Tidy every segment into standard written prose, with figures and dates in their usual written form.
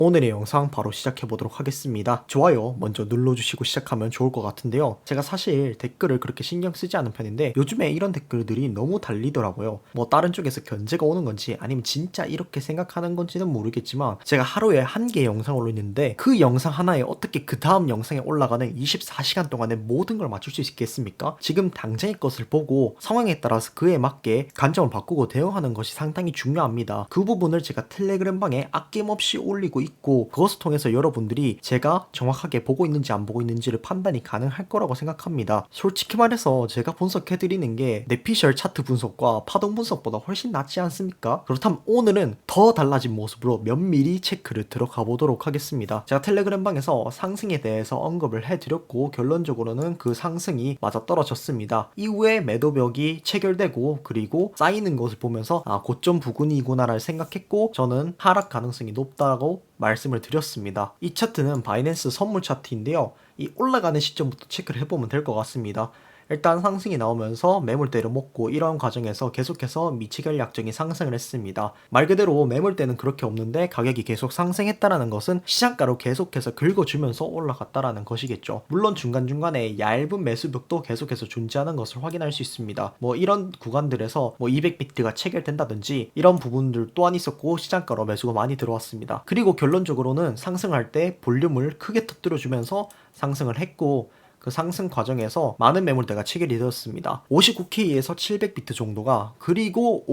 오늘의 영상 바로 시작해 보도록 하겠습니다. 좋아요 먼저 눌러주시고 시작하면 좋을 것 같은데요. 제가 사실 댓글을 그렇게 신경 쓰지 않은 편인데 요즘에 이런 댓글들이 너무 달리더라고요. 뭐 다른 쪽에서 견제가 오는 건지 아니면 진짜 이렇게 생각하는 건지는 모르겠지만 제가 하루에 한 개의 영상을 올리는데 그 영상 하나에 어떻게 그 다음 영상에 올라가는 24시간 동안에 모든 걸 맞출 수 있겠습니까? 지금 당장의 것을 보고 상황에 따라서 그에 맞게 관점을 바꾸고 대응하는 것이 상당히 중요합니다. 그 부분을 제가 텔레그램 방에 아낌없이 올리고 있고 그것을 통해서 여러분들이 제가 정확하게 보고 있는지 안 보고 있는지를 판단이 가능할 거라고 생각합니다. 솔직히 말해서 제가 분석해드리는 게 내피셜 차트 분석과 파동 분석보다 훨씬 낫지 않습니까? 그렇다면 오늘은 더 달라진 모습으로 면밀히 체크를 들어가 보도록 하겠습니다. 제가 텔레그램 방에서 상승에 대해서 언급을 해드렸고 결론적으로는 그 상승이 맞아떨어졌습니다. 이후에 매도벽이 체결되고 그리고 쌓이는 것을 보면서 고점 부근이구나를 생각했고 저는 하락 가능성이 높다고 말씀을 드렸습니다. 이 차트는 바이낸스 선물 차트인데요. 이 올라가는 시점부터 체크를 해보면 될 것 같습니다. 일단 상승이 나오면서 매물대를 먹고 이런 과정에서 계속해서 미치결 약정이 상승을 했습니다. 말 그대로 매물대는 그렇게 없는데 가격이 계속 상승했다라는 것은 시장가로 계속해서 긁어주면서 올라갔다라는 것이겠죠. 물론 중간중간에 얇은 매수벽도 계속해서 존재하는 것을 확인할 수 있습니다. 뭐 이런 구간들에서 뭐 200비트가 체결된다든지 이런 부분들 또한 있었고 시장가로 매수가 많이 들어왔습니다. 그리고 결론적으로는 상승할 때 볼륨을 크게 터뜨려주면서 상승을 했고 그 상승 과정에서 많은 매물대가 체결이 되었습니다. 59K에서 700비트 정도가 그리고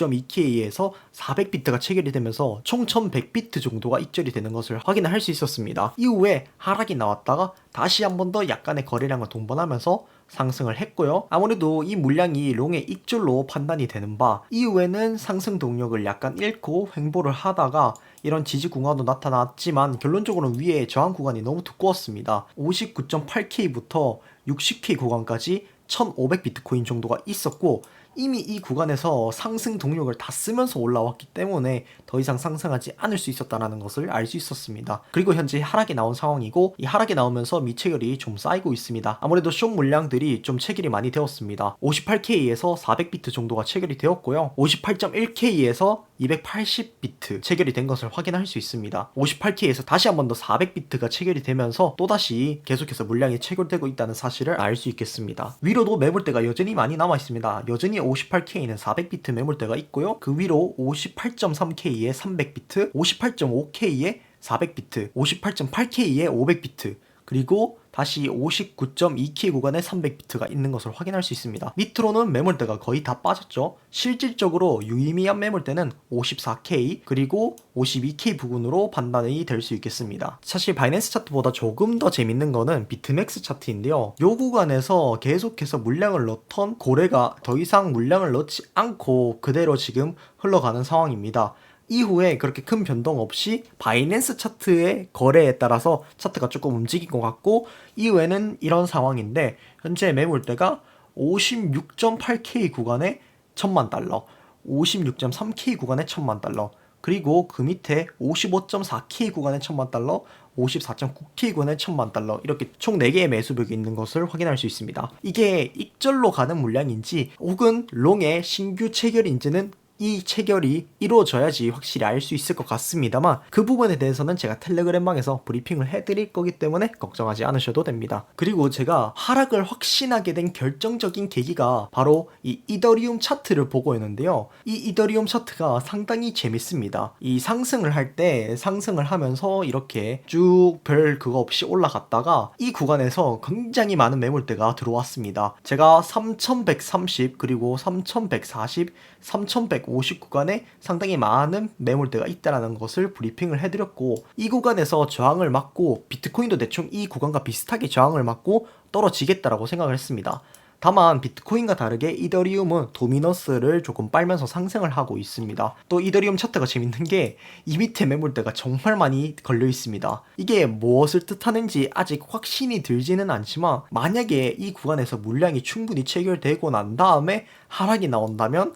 59.2K에서 400비트가 체결이 되면서 총 1100비트 정도가 입절이 되는 것을 확인을 할 수 있었습니다. 이후에 하락이 나왔다가 다시 한 번 더 약간의 거래량을 동반하면서 상승을 했고요. 아무래도 이 물량이 롱의 익절로 판단이 되는 바 이후에는 상승 동력을 약간 잃고 횡보를 하다가 이런 지지 구간도 나타났지만 결론적으로는 위에 저항 구간이 너무 두꺼웠습니다. 59.8K부터 60K 구간까지 1500 비트코인 정도가 있었고 이미 이 구간에서 상승 동력을 다 쓰면서 올라왔기 때문에 더 이상 상승하지 않을 수 있었다는 것을 알 수 있었습니다. 그리고 현재 하락이 나온 상황이고 이 하락이 나오면서 미체결이 좀 쌓이고 있습니다. 아무래도 숏 물량들이 좀 체결이 많이 되었습니다. 58K에서 400비트 정도가 체결이 되었고요. 58.1K에서 280비트 체결이 된 것을 확인할 수 있습니다. 58K에서 다시 한 번 더 400비트가 체결이 되면서 또다시 계속해서 물량이 체결되고 있다는 사실을 알 수 있겠습니다. 위로도 매물대가 여전히 많이 남아 있습니다. 여전히 58K는 400비트 매물대가 있고요. 그 위로 58.3K에 300비트, 58.5K에 400비트, 58.8K에 500비트, 그리고 다시 59.2K 구간에 300비트가 있는 것을 확인할 수 있습니다. 밑으로는 매물대가 거의 다 빠졌죠. 실질적으로 유의미한 매물대는 54K 그리고 52K 부근으로 판단이 될 수 있겠습니다. 사실 바이낸스 차트보다 조금 더 재밌는 거는 비트맥스 차트인데요. 이 구간에서 계속해서 물량을 넣던 고래가 더 이상 물량을 넣지 않고 그대로 지금 흘러가는 상황입니다. 이후에 그렇게 큰 변동 없이 바이낸스 차트의 거래에 따라서 차트가 조금 움직인 것 같고 이후에는 이런 상황인데 현재 매물대가 56.8K 구간에 1000만 달러, 56.3K 구간에 1000만 달러, 그리고 그 밑에 55.4K 구간에 1000만 달러, 54.9K 구간에 1000만 달러 이렇게 총 4개의 매수벽이 있는 것을 확인할 수 있습니다. 이게 익절로 가는 물량인지 혹은 롱의 신규 체결인지는 이 체결이 이루어져야지 확실히 알 수 있을 것 같습니다만 그 부분에 대해서는 제가 텔레그램방에서 브리핑을 해드릴 거기 때문에 걱정하지 않으셔도 됩니다. 그리고 제가 하락을 확신하게 된 결정적인 계기가 바로 이 이더리움 차트를 보고 있는데요. 이 이더리움 차트가 상당히 재밌습니다. 이 상승을 할 때 상승을 하면서 이렇게 쭉 별 그거 없이 올라갔다가 이 구간에서 굉장히 많은 매물대가 들어왔습니다. 제가 3130 그리고 3140, 3150 구간에 상당히 많은 매물대가 있다는 것을 브리핑을 해드렸고 이 구간에서 저항을 맞고 비트코인도 대충 이 구간과 비슷하게 저항을 맞고 떨어지겠다라고 생각을 했습니다. 다만 비트코인과 다르게 이더리움은 도미너스를 조금 빨면서 상승을 하고 있습니다. 또 이더리움 차트가 재밌는 게 이 밑에 매물대가 정말 많이 걸려 있습니다. 이게 무엇을 뜻하는지 아직 확신이 들지는 않지만 만약에 이 구간에서 물량이 충분히 체결되고 난 다음에 하락이 나온다면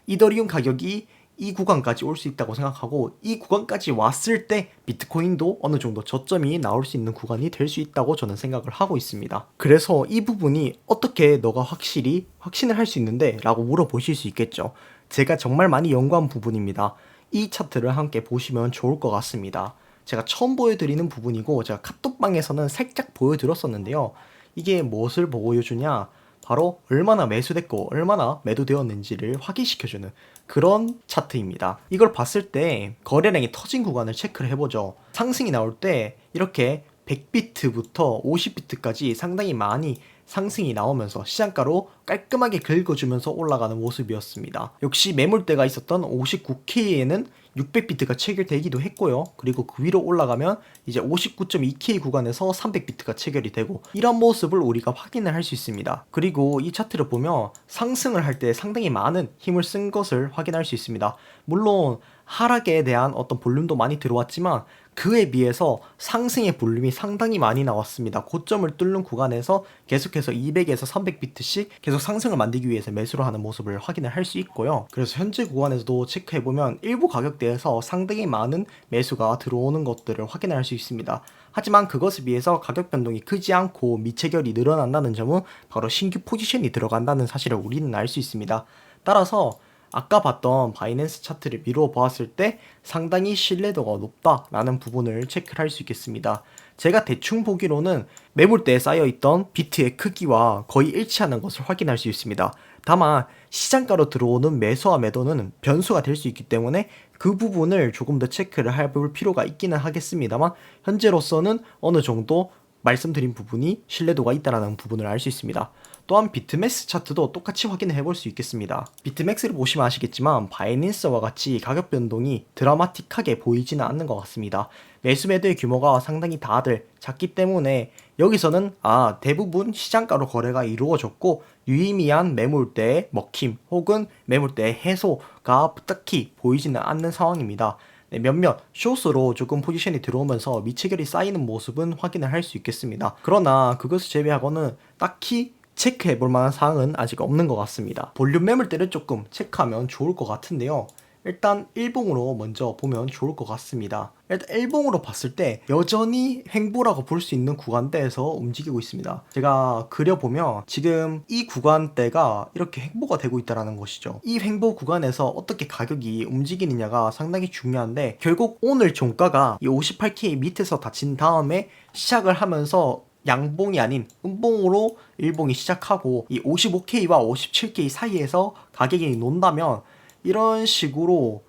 이더리움 가격이 이 구간까지 올 수 있다고 생각하고 이 구간까지 왔을 때 비트코인도 어느 정도 저점이 나올 수 있는 구간이 될 수 있다고 저는 생각을 하고 있습니다. 그래서 이 부분이 어떻게 너가 확실히 확신을 할 수 있는데 라고 물어보실 수 있겠죠. 제가 정말 많이 연구한 부분입니다. 이 차트를 함께 보시면 좋을 것 같습니다. 제가 처음 보여드리는 부분이고 제가 카톡방에서는 살짝 보여드렸었는데요. 이게 무엇을 보여주냐? 바로 얼마나 매수됐고 얼마나 매도되었는지를 확인시켜주는 그런 차트입니다. 이걸 봤을 때 거래량이 터진 구간을 체크를 해보죠. 상승이 나올 때 이렇게 100비트부터 50비트까지 상당히 많이 상승이 나오면서 시장가로 깔끔하게 긁어주면서 올라가는 모습이었습니다. 역시 매물대가 있었던 59K에는 600비트가 체결되기도 했고요. 그리고 그 위로 올라가면 이제 59.2K 구간에서 300비트가 체결이 되고 이런 모습을 우리가 확인을 할 수 있습니다. 그리고 이 차트를 보면 상승을 할 때 상당히 많은 힘을 쓴 것을 확인할 수 있습니다. 물론 하락에 대한 어떤 볼륨도 많이 들어왔지만 그에 비해서 상승의 볼륨이 상당히 많이 나왔습니다. 고점을 뚫는 구간에서 계속해서 200에서 300비트씩 계속 상승을 만들기 위해서 매수를 하는 모습을 확인을 할 수 있고요. 그래서 현재 구간에서도 체크해보면 일부 가격대에서 상당히 많은 매수가 들어오는 것들을 확인을 할 수 있습니다. 하지만 그것에 비해서 가격 변동이 크지 않고 미체결이 늘어난다는 점은 바로 신규 포지션이 들어간다는 사실을 우리는 알 수 있습니다. 따라서 아까 봤던 바이낸스 차트를 미루어 보았을 때 상당히 신뢰도가 높다라는 부분을 체크를 할 수 있겠습니다. 제가 대충 보기로는 매물대에 쌓여있던 비트의 크기와 거의 일치하는 것을 확인할 수 있습니다. 다만 시장가로 들어오는 매수와 매도는 변수가 될 수 있기 때문에 그 부분을 조금 더 체크를 해볼 필요가 있기는 하겠습니다만 현재로서는 어느 정도 말씀드린 부분이 신뢰도가 있다는 부분을 알 수 있습니다. 또한 비트맥스 차트도 똑같이 확인을 해볼 수 있겠습니다. 비트맥스를 보시면 아시겠지만 바이낸스와 같이 가격 변동이 드라마틱하게 보이지는 않는 것 같습니다. 매수 매도의 규모가 상당히 다들 작기 때문에 여기서는 대부분 시장가로 거래가 이루어졌고 유의미한 매물대의 먹힘 혹은 매물대의 해소가 딱히 보이지는 않는 상황입니다. 몇몇 숏으로 조금 포지션이 들어오면서 미체결이 쌓이는 모습은 확인을 할 수 있겠습니다. 그러나 그것을 제외하고는 딱히 체크해 볼 만한 사항은 아직 없는 것 같습니다. 볼륨 매물대를 조금 체크하면 좋을 것 같은데요. 일단 일봉으로 먼저 보면 좋을 것 같습니다. 일단 일봉으로 봤을 때 여전히 횡보라고 볼 수 있는 구간대에서 움직이고 있습니다. 제가 그려보면 지금 이 구간대가 이렇게 횡보가 되고 있다는 것이죠. 이 횡보 구간에서 어떻게 가격이 움직이느냐가 상당히 중요한데 결국 오늘 종가가 이 58K 밑에서 닫힌 다음에 시작을 하면서 양봉이 아닌 음봉으로 일봉이 시작하고 이 55K와 57K 사이에서 가격이 논다면 이런 식으로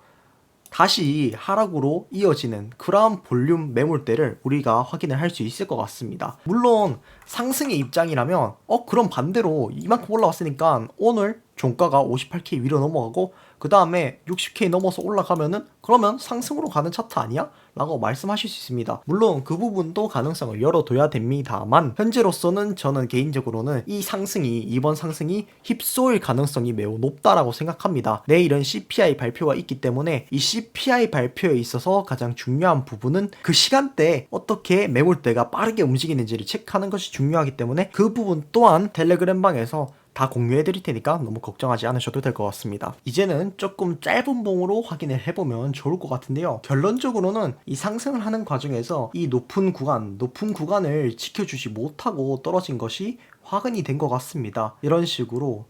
다시 하락으로 이어지는 그러한 볼륨 매물대를 우리가 확인을 할 수 있을 것 같습니다. 물론 상승의 입장이라면 그럼 반대로 이만큼 올라왔으니까 오늘 종가가 58K 위로 넘어가고 그 다음에 60K 넘어서 올라가면은 그러면 상승으로 가는 차트 아니야? 라고 말씀하실 수 있습니다. 물론 그 부분도 가능성을 열어둬야 됩니다만 현재로서는 저는 개인적으로는 이번 상승이 휩쓸 가능성이 매우 높다라고 생각합니다. 내일은 CPI 발표가 있기 때문에 이 CPI 발표에 있어서 가장 중요한 부분은 그 시간대에 어떻게 매물대가 빠르게 움직이는지를 체크하는 것이 중요하기 때문에 그 부분 또한 텔레그램 방에서 다 공유해 드릴 테니까 너무 걱정하지 않으셔도 될 것 같습니다. 이제는 조금 짧은 봉으로 확인을 해보면 좋을 것 같은데요. 결론적으로는 이 상승을 하는 과정에서 이 높은 구간을 지켜주지 못하고 떨어진 것이 화근이 된 것 같습니다. 이런 식으로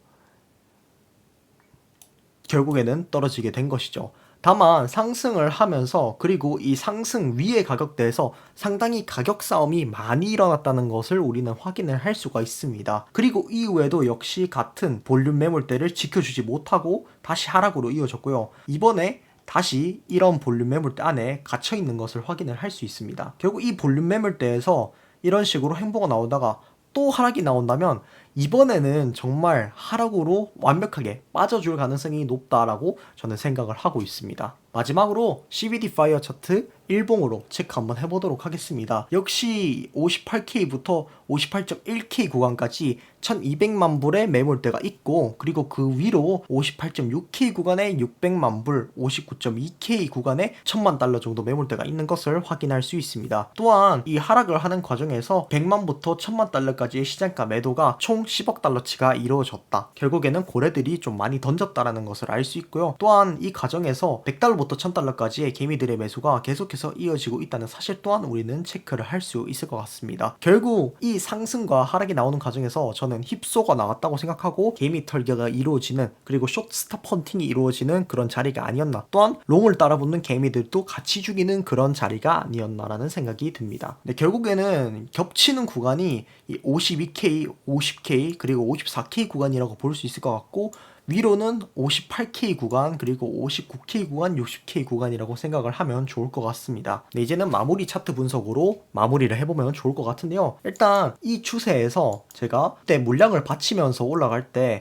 결국에는 떨어지게 된 것이죠. 다만 상승을 하면서 그리고 이 상승 위의 가격대에서 상당히 가격 싸움이 많이 일어났다는 것을 우리는 확인을 할 수가 있습니다. 그리고 이후에도 역시 같은 볼륨 매물대를 지켜주지 못하고 다시 하락으로 이어졌고요. 이번에 다시 이런 볼륨 매물대 안에 갇혀 있는 것을 확인을 할 수 있습니다. 결국 이 볼륨 매물대에서 이런 식으로 행보가 나오다가 또 하락이 나온다면 이번에는 정말 하락으로 완벽하게 빠져줄 가능성이 높다라고 저는 생각을 하고 있습니다. 마지막으로 CVD 파이어 차트 일봉으로 체크 한번 해보도록 하겠습니다. 역시 58K부터 58.1K 구간까지 1200만 불의 매물대가 있고 그리고 그 위로 58.6K 구간에 600만 불, 59.2K 구간에 1000만 달러 정도 매물대가 있는 것을 확인할 수 있습니다. 또한 이 하락을 하는 과정에서 100만부터 1000만 달러까지의 시장가 매도가 총 총 10억 달러치가 이루어졌다. 결국에는 고래들이 좀 많이 던졌다라는 것을 알 수 있고요. 또한 이 과정에서 100달러부터 1000달러까지의 개미들의 매수가 계속해서 이어지고 있다는 사실 또한 우리는 체크를 할 수 있을 것 같습니다. 결국 이 상승과 하락이 나오는 과정에서 저는 힙소가 나왔다고 생각하고 개미 털기가 이루어지는, 그리고 숏스탑 헌팅이 이루어지는 그런 자리가 아니었나, 또한 롱을 따라붙는 개미들도 같이 죽이는 그런 자리가 아니었나라는 생각이 듭니다. 근데 결국에는 겹치는 구간이 이 52K, 50K 그리고 54K 구간이라고 볼 수 있을 것 같고, 위로는 58K 구간, 그리고 59K 구간, 60K 구간이라고 생각을 하면 좋을 것 같습니다. 네, 이제는 마무리 차트 분석으로 마무리를 해보면 좋을 것 같은데요. 일단 이 추세에서 제가 그때 물량을 받치면서 올라갈 때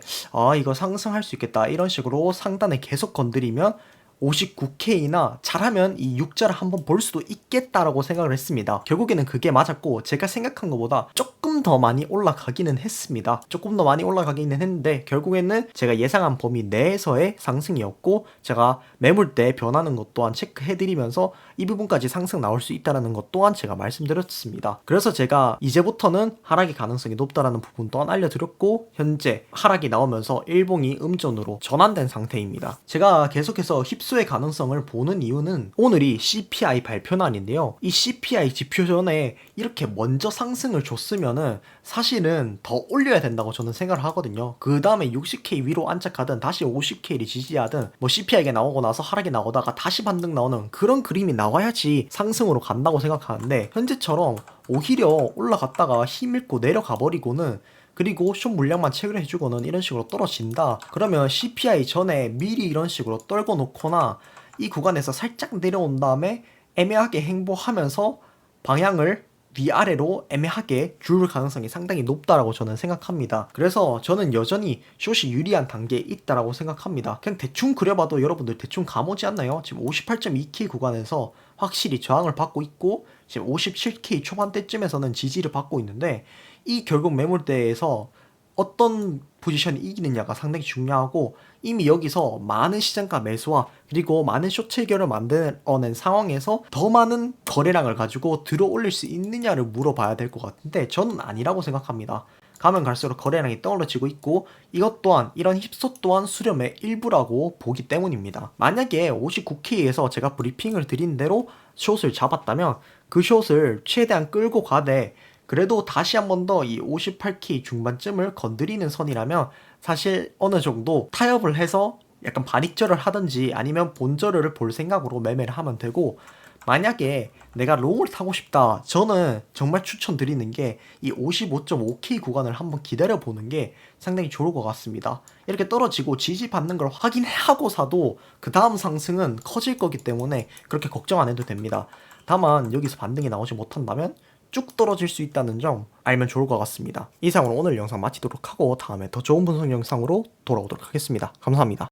이거 상승할 수 있겠다 이런 식으로 상단에 계속 건드리면 59K나 잘하면 이 6자를 한번 볼 수도 있겠다라고 생각을 했습니다. 결국에는 그게 맞았고, 제가 생각한 것보다 조금 더 많이 올라가기는 했습니다. 조금 더 많이 올라가기는 했는데 결국에는 제가 예상한 범위 내에서의 상승이었고, 제가 매물대 변하는 것 또한 체크해드리면서 이 부분까지 상승 나올 수 있다는 것 또한 제가 말씀드렸습니다. 그래서 제가 이제부터는 하락의 가능성이 높다라는 부분 또한 알려드렸고, 현재 하락이 나오면서 일봉이 음전으로 전환된 상태입니다. 제가 계속해서 힙소의 가능성을 보는 이유는 오늘이 CPI 발표날인데요. 이 CPI 지표 전에 이렇게 먼저 상승을 줬으면은 사실은 더 올려야 된다고 저는 생각을 하거든요. 그 다음에 60K 위로 안착하든 다시 50K를 지지하든 뭐 CPI가 나오고 나서 하락이 나오다가 다시 반등 나오는 그런 그림이 나와야지 상승으로 간다고 생각하는데, 현재처럼 오히려 올라갔다가 힘있고 내려가 버리고는, 그리고 숏 물량만 체크를 해주고는 이런 식으로 떨어진다. 그러면 CPI 전에 미리 이런 식으로 떨궈 놓거나 이 구간에서 살짝 내려온 다음에 애매하게 행보하면서 방향을 위아래로 애매하게 줄 가능성이 상당히 높다라고 저는 생각합니다. 그래서 저는 여전히 숏이 유리한 단계에 있다라고 생각합니다. 그냥 대충 그려봐도 여러분들 대충 감오지 않나요? 지금 58.2K 구간에서 확실히 저항을 받고 있고, 지금 57K 초반대쯤에서는 지지를 받고 있는데, 이 결국 매물대에서 어떤 포지션이 이기느냐가 상당히 중요하고, 이미 여기서 많은 시장가 매수와 그리고 많은 숏체결을 만들어낸 상황에서 더 많은 거래량을 가지고 들어 올릴 수 있느냐를 물어봐야 될 것 같은데, 저는 아니라고 생각합니다. 가면 갈수록 거래량이 떨어지고 있고, 이것 또한 이런 힙소 또한 수렴의 일부라고 보기 때문입니다. 만약에 59K에서 제가 브리핑을 드린 대로 숏을 잡았다면 그 숏을 최대한 끌고 가되, 그래도 다시 한 번 더 이 58K 중반쯤을 건드리는 선이라면 사실 어느 정도 타협을 해서 약간 반익절을 하든지 아니면 본절을 볼 생각으로 매매를 하면 되고, 만약에 내가 롱을 타고 싶다, 저는 정말 추천드리는 게 이 55.5K 구간을 한번 기다려 보는 게 상당히 좋을 것 같습니다. 이렇게 떨어지고 지지받는 걸 확인하고 사도 그 다음 상승은 커질 거기 때문에 그렇게 걱정 안 해도 됩니다. 다만 여기서 반등이 나오지 못한다면 쭉 떨어질 수 있다는 점 알면 좋을 것 같습니다. 이상으로 오늘 영상 마치도록 하고 다음에 더 좋은 분석 영상으로 돌아오도록 하겠습니다. 감사합니다.